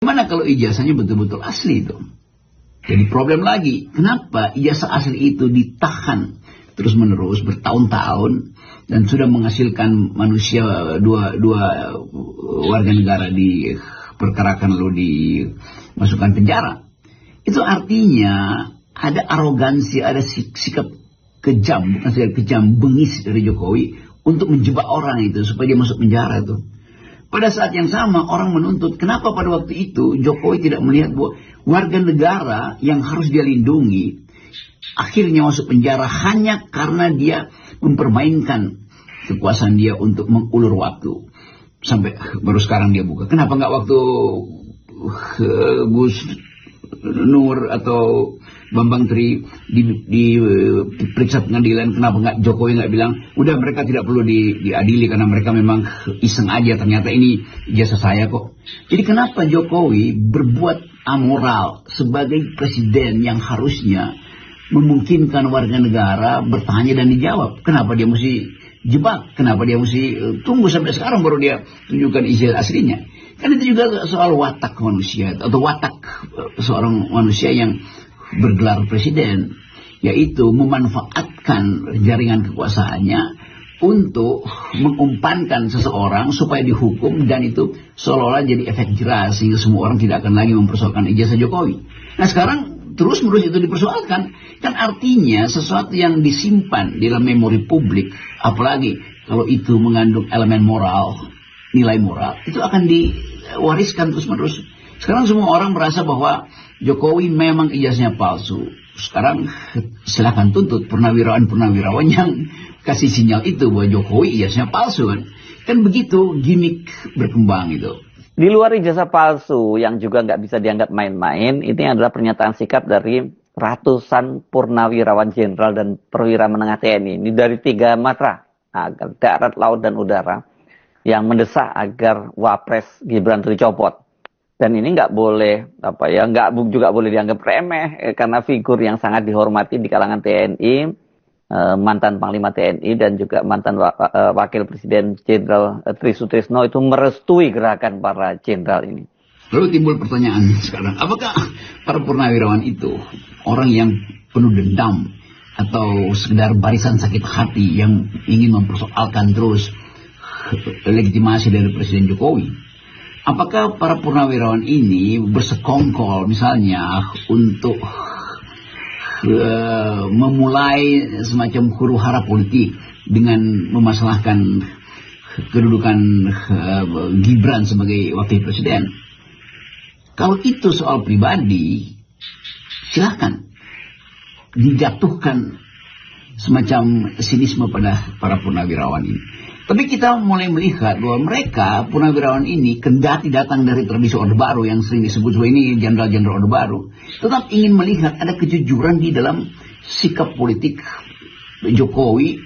Gimana kalau ijazahnya betul-betul asli itu? Jadi problem lagi, kenapa ijazah asli itu ditahan terus-menerus bertahun-tahun dan sudah menghasilkan manusia dua warga negara diperkarakan lalu dimasukkan penjara. Itu artinya ada arogansi, ada sikap kejam, bukan sikap kejam, bengis dari Jokowi untuk menjebak orang itu supaya dia masuk penjara itu. Pada saat yang sama orang menuntut, kenapa pada waktu itu Jokowi tidak melihat bahwa warga negara yang harus dia lindungi akhirnya masuk penjara hanya karena dia mempermainkan kekuasaan dia untuk mengulur waktu. Sampai baru sekarang dia buka. Kenapa nggak waktu Gus Nur atau Bambang Tri diperiksa pengadilan, kenapa nggak Jokowi nggak bilang udah mereka tidak perlu diadili karena mereka memang iseng aja, ternyata ini ijazah saya kok. Jadi kenapa Jokowi berbuat amoral sebagai presiden yang harusnya memungkinkan warga negara bertanya dan dijawab? Kenapa dia mesti jebak? Kenapa dia mesti tunggu sampai sekarang baru dia tunjukkan ijazah aslinya? Kan itu juga soal watak manusia atau watak seorang manusia yang bergelar presiden, yaitu memanfaatkan jaringan kekuasaannya untuk mengumpankan seseorang supaya dihukum, dan itu seolah-olah jadi efek jerah sehingga semua orang tidak akan lagi mempersoalkan ijazah Jokowi. Nah sekarang terus-menerus itu dipersoalkan, kan artinya sesuatu yang disimpan di dalam memori publik, apalagi kalau itu mengandung elemen moral, nilai moral, itu akan diwariskan terus-menerus. Sekarang semua orang merasa bahwa Jokowi memang ijazahnya palsu. Sekarang silakan tuntut purnawirawan yang kasih sinyal itu bahwa Jokowi ijazahnya palsu kan. Kan begitu gimmick berkembang itu. Di luar ijazah palsu yang juga nggak bisa dianggap main-main, ini adalah pernyataan sikap dari ratusan purnawirawan jenderal dan perwira menengah TNI. Ini dari 3 matra, darat, laut, dan udara, yang mendesak agar Wapres Gibran itu dicopot. Dan ini nggak boleh, nggak juga boleh dianggap remeh, karena figur yang sangat dihormati di kalangan TNI, mantan Panglima TNI dan juga mantan Wakil Presiden Jenderal Tri Sutrisno itu merestui gerakan para jenderal ini. Lalu timbul pertanyaan sekarang, apakah para purnawirawan itu orang yang penuh dendam atau sekedar barisan sakit hati yang ingin mempersoalkan terus legitimasi dari Presiden Jokowi? Apakah para purnawirawan ini bersekongkol misalnya untuk memulai semacam huru-hara politik dengan memasalahkan kedudukan Gibran sebagai wakil presiden? Kalau itu soal pribadi, silahkan dijatuhkan semacam sinisme pada para purnawirawan ini. Tapi kita mulai melihat bahwa mereka, purnawirawan ini, kendati datang dari tradisi Orde Baru yang sering disebut bahwa ini jenderal-jenderal Orde Baru, tetap ingin melihat ada kejujuran di dalam sikap politik Jokowi,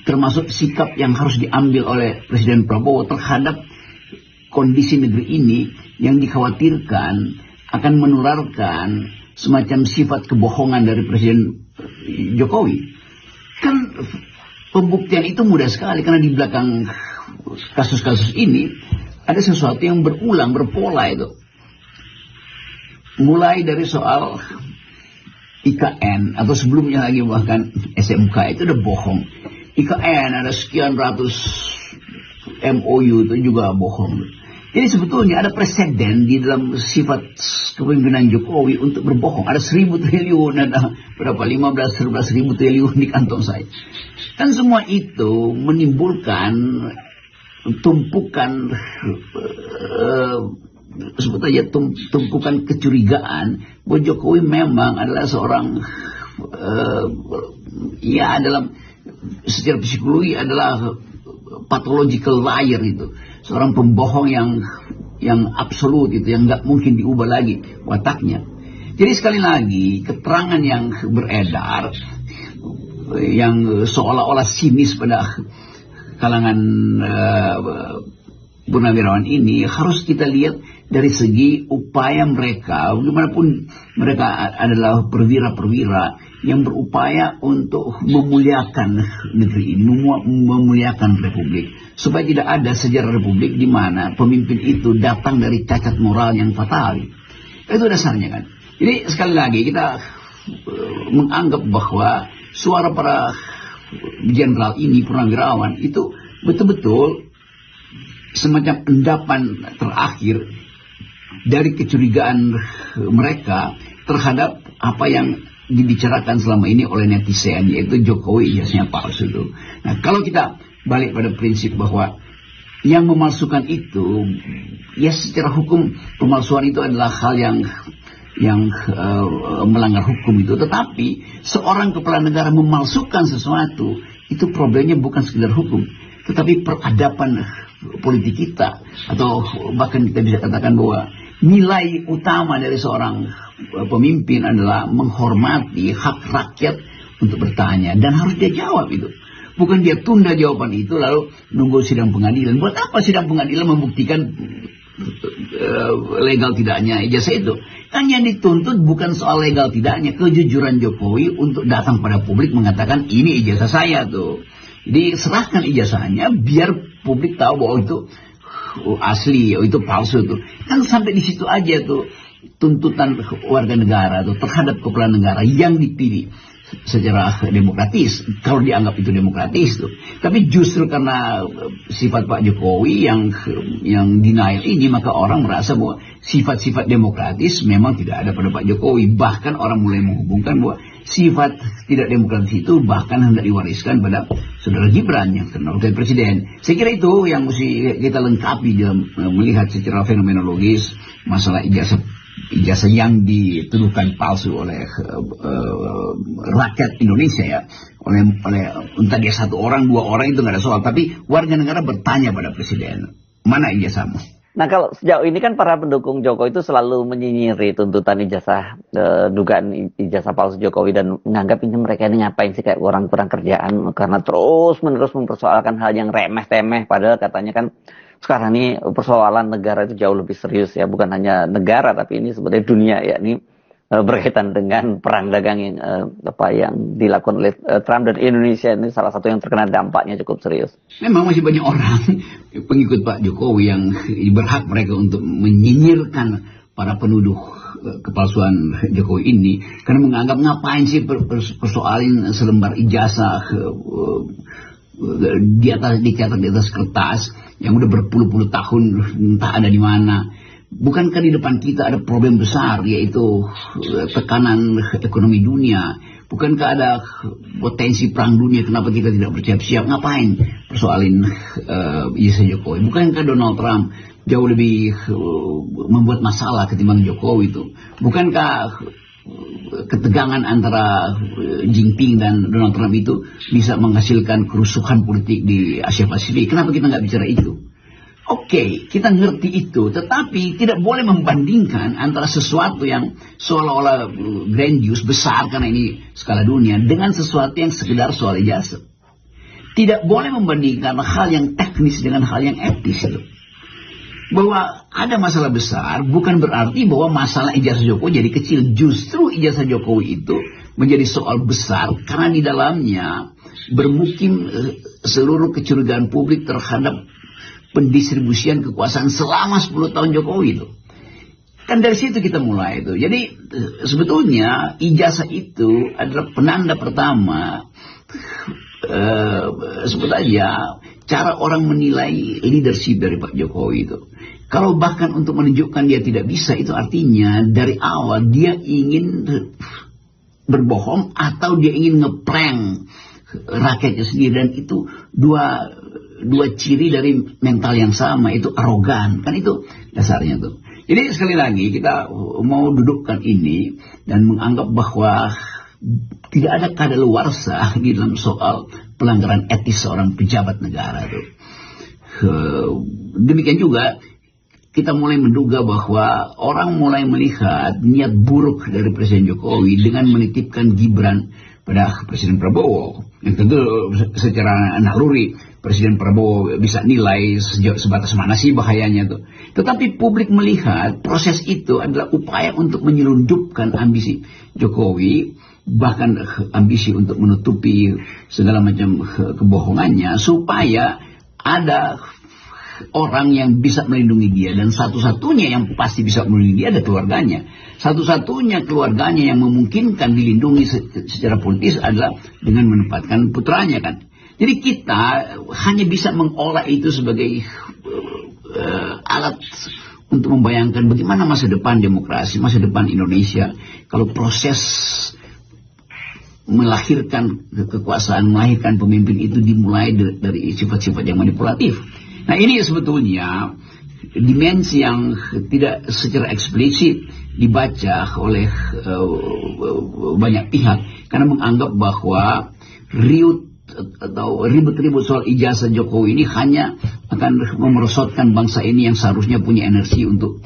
termasuk sikap yang harus diambil oleh Presiden Prabowo terhadap kondisi negeri ini yang dikhawatirkan akan menularkan semacam sifat kebohongan dari Presiden Jokowi. Kan pembuktian itu mudah sekali, karena di belakang kasus-kasus ini ada sesuatu yang berulang, berpola itu. Mulai dari soal IKN atau sebelumnya lagi bahkan SMK itu udah bohong. IKN ada sekian ratus MOU itu juga bohong. Jadi sebetulnya ada presiden di dalam sifat kepemimpinan Jokowi untuk berbohong. Ada 1.000 triliun, ada berapa 15-11 ribu triliun di kantong saya. Kan semua itu menimbulkan tumpukan sebut aja tumpukan kecurigaan bahwa Jokowi memang adalah seorang dalam secara psikologi adalah pathological liar itu, seorang pembohong yang absolut itu, yang nggak mungkin diubah lagi wataknya. Jadi sekali lagi keterangan yang beredar yang seolah-olah sinis pada kalangan purnawirawan ini harus kita lihat dari segi upaya mereka, bagaimanapun mereka adalah perwira-perwira yang berupaya untuk memuliakan negeri ini, memuliakan republik, supaya tidak ada sejarah republik di mana pemimpin itu datang dari cacat moral yang fatal. Itu dasarnya kan. Jadi sekali lagi kita menganggap bahwa suara para jenderal ini, purnawirawan itu betul-betul semacam endapan terakhir dari kecurigaan mereka terhadap apa yang dibicarakan selama ini oleh netizen, yaitu Jokowi ijazahnya palsu itu. Nah, kalau kita balik pada prinsip bahwa yang memalsukan itu, ya secara hukum pemalsuan itu adalah hal yang melanggar hukum itu. Tetapi seorang kepala negara memalsukan sesuatu, itu problemnya bukan sekedar hukum, tetapi peradaban politik kita, atau bahkan kita bisa katakan bahwa nilai utama dari seorang pemimpin adalah menghormati hak rakyat untuk bertanya, dan harus dia jawab itu. Bukan dia tunda jawaban itu lalu nunggu sidang pengadilan. Buat apa sidang pengadilan membuktikan legal tidaknya ijazah itu? Kan yang dituntut bukan soal legal tidaknya, kejujuran Jokowi untuk datang pada publik mengatakan ini ijazah saya tuh. Jadi serahkan ijazahnya biar publik tahu bahwa itu asli, itu palsu tuh. Kan sampai di situ aja tuh tuntutan warga negara tuh terhadap kepala negara yang dipilih secara demokratis, kalau dianggap itu demokratis tuh. Tapi justru karena sifat Pak Jokowi yang denial ini, maka orang merasa bahwa sifat-sifat demokratis memang tidak ada pada Pak Jokowi. Bahkan orang mulai menghubungkan bahwa sifat tidak demokratis itu bahkan hendak diwariskan pada saudara Gibran yang karena wakil presiden. Saya kira itu yang mesti kita lengkapi dalam melihat secara fenomenologis masalah ijazah yang dituduhkan palsu oleh rakyat Indonesia ya, oleh entah dia satu orang, dua orang itu nggak ada soal, tapi warga negara bertanya pada presiden, mana ijazahmu? Nah, kalau sejauh ini kan para pendukung Jokowi itu selalu menyinyiri tuntutan ijazah, dugaan ijazah palsu Jokowi, dan menganggap ini mereka ini ngapain sih, kayak orang kurang kerjaan karena terus-menerus mempersoalkan hal yang remeh-temeh, padahal katanya kan sekarang ini persoalan negara itu jauh lebih serius ya, bukan hanya negara tapi ini sebenarnya dunia ya, ini berkaitan dengan perang dagang yang dilakukan oleh Trump, dan Indonesia ini salah satu yang terkena dampaknya cukup serius. Memang masih banyak orang pengikut Pak Jokowi yang berhak mereka untuk menyinyirkan para penuduh kepalsuan Jokowi ini, karena menganggap ngapain sih persoalin selembar ijazah dicatat di atas kertas yang udah berpuluh-puluh tahun entah ada di mana. Bukankah di depan kita ada problem besar, yaitu tekanan ekonomi dunia? Bukankah ada potensi perang dunia? Kenapa kita tidak bersiap-siap? Ngapain persoalin ijazah Jokowi? Bukankah Donald Trump jauh lebih membuat masalah ketimbang Jokowi itu? Bukankah ketegangan antara Jinping dan Donald Trump itu bisa menghasilkan kerusuhan politik di Asia Pasifik? Kenapa kita nggak bicara itu? Oke, kita ngerti itu, tetapi tidak boleh membandingkan antara sesuatu yang seolah-olah grandius, besar karena ini skala dunia, dengan sesuatu yang sekedar soal ijazah. Tidak boleh membandingkan hal yang teknis dengan hal yang etis itu. Bahwa ada masalah besar bukan berarti bahwa masalah ijazah Jokowi jadi kecil. Justru ijazah Jokowi itu menjadi soal besar karena di dalamnya bermukim seluruh kecurigaan publik terhadap pendistribusian kekuasaan selama 10 tahun Jokowi itu. Kan dari situ kita mulai itu. Jadi sebetulnya ijazah itu adalah penanda pertama sebut aja cara orang menilai leadership dari Pak Jokowi itu. Kalau bahkan untuk menunjukkan dia tidak bisa, itu artinya dari awal dia ingin berbohong atau dia ingin ngeprank rakyatnya sendiri, dan itu dua ciri dari mental yang sama, itu arogan, kan itu dasarnya tuh. Jadi sekali lagi kita mau dudukkan ini dan menganggap bahwa tidak ada kadaluarsa di dalam soal pelanggaran etis seorang pejabat negara tuh. Demikian juga kita mulai menduga bahwa orang mulai melihat niat buruk dari Presiden Jokowi dengan menitipkan Gibran pada Presiden Prabowo, yang tentu secara naluri Presiden Prabowo bisa nilai sebatas mana sih bahayanya tuh. Tetapi publik melihat proses itu adalah upaya untuk menyelundupkan ambisi Jokowi, bahkan ambisi untuk menutupi segala macam kebohongannya, supaya ada orang yang bisa melindungi dia, dan satu-satunya yang pasti bisa melindungi dia ada keluarganya. Satu-satunya keluarganya yang memungkinkan dilindungi secara politis adalah dengan menempatkan putranya kan. Jadi kita hanya bisa mengolah itu sebagai alat untuk membayangkan bagaimana masa depan demokrasi, masa depan Indonesia kalau proses melahirkan kekuasaan, melahirkan pemimpin itu dimulai dari sifat-sifat yang manipulatif. Nah, ini sebetulnya dimensi yang tidak secara eksplisit dibaca oleh banyak pihak, karena menganggap bahwa riut atau ribut-ribut soal ijazah Jokowi ini hanya akan memerosotkan bangsa ini yang seharusnya punya energi untuk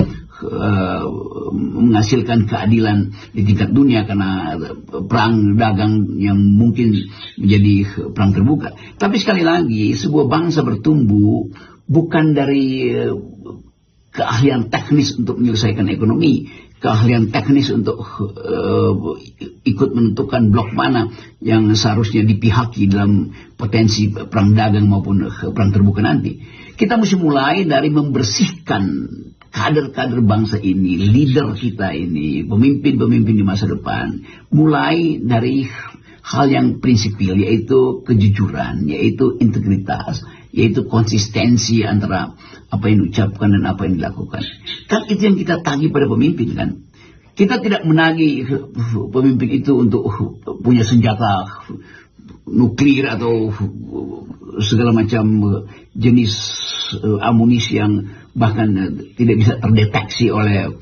menghasilkan keadilan di tingkat dunia, karena perang dagang yang mungkin menjadi perang terbuka. Tapi sekali lagi, sebuah bangsa bertumbuh bukan dari keahlian teknis untuk menyelesaikan ekonomi, keahlian teknis untuk ikut menentukan blok mana yang seharusnya dipihaki dalam potensi perang dagang maupun perang terbuka nanti. Kita mesti mulai dari membersihkan kader-kader bangsa ini, leader kita ini, pemimpin-pemimpin di masa depan, mulai dari hal yang prinsipil, yaitu kejujuran, yaitu integritas, yaitu konsistensi antara apa yang diucapkan dan apa yang dilakukan. Kan itu yang kita tagih pada pemimpin kan. Kita tidak menagih pemimpin itu untuk punya senjata nuklir atau segala macam jenis amunisi yang bahkan tidak bisa terdeteksi oleh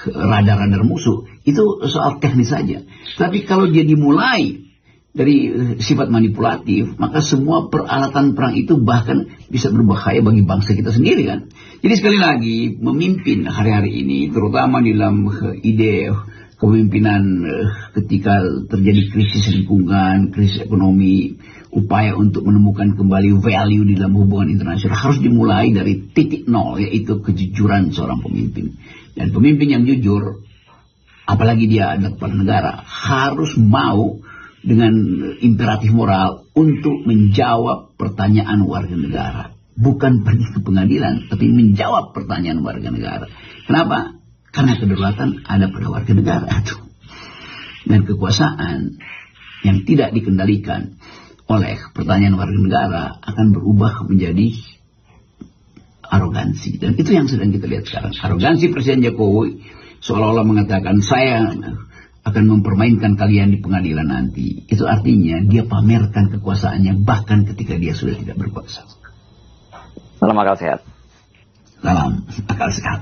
radar-radar musuh. Itu soal teknis saja. Tapi kalau dia dimulai dari sifat manipulatif, maka semua peralatan perang itu bahkan bisa berbahaya bagi bangsa kita sendiri kan. Jadi sekali lagi, memimpin hari-hari ini, terutama di dalam ide kepemimpinan ketika terjadi krisis lingkungan, krisis ekonomi, upaya untuk menemukan kembali value di dalam hubungan internasional harus dimulai dari titik nol, yaitu kejujuran seorang pemimpin. Dan pemimpin yang jujur, apalagi dia adalah kepala negara, harus mau dengan imperatif moral untuk menjawab pertanyaan warga negara. Bukan pergi ke pengadilan, tapi menjawab pertanyaan warga negara. Kenapa? Karena kedaulatan ada pada warga negara itu. Dan kekuasaan yang tidak dikendalikan oleh pertanyaan warga negara akan berubah menjadi arogansi. Dan itu yang sedang kita lihat sekarang. Arogansi Presiden Jokowi seolah-olah mengatakan, saya akan mempermainkan kalian di pengadilan nanti. Itu artinya dia pamerkan kekuasaannya bahkan ketika dia sudah tidak berkuasa. Salam akal sehat. Salam akal sehat.